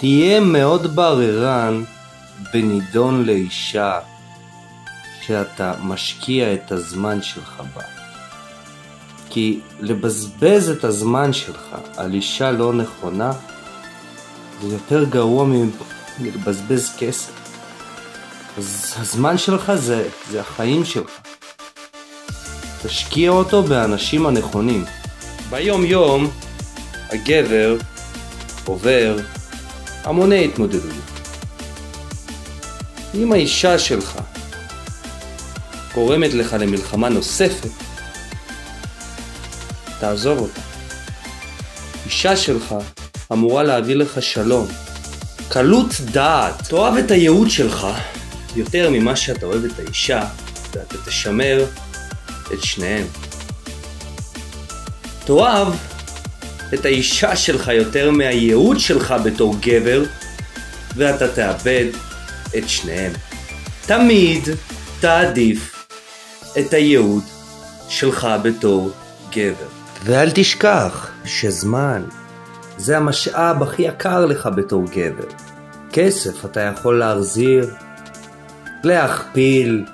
תהיה מאוד בררן בנידון לאישה שאתה משקיע את הזמן שלך בה. כי לבזבז את הזמן שלך על אישה לא נכונה זה יותר גרוע מלבזבז כסף. אז הזמן שלך זה החיים שלך. תשקיע אותו באנשים הנכונים. ביום יום הגבר עובר המוני התמודדות. אם האישה שלך גורמת לך למלחמה נוספת, תעזוב אותה. אישה שלך אמורה להביא לך שלום, קלות דעת. תאהב את הייעוד שלך יותר ממה שאתה אוהב את האישה, ואתה תשמר את שניהם. תאהב את האישה שלך יותר מהייעוד שלך בתור גבר, ואתה תאבד את שניהם. תמיד תעדיף את הייעוד שלך בתור גבר. ואל תשכח שזמן זה המשאב הכי יקר לך בתור גבר. כסף אתה יכול להחזיר, להכפיל,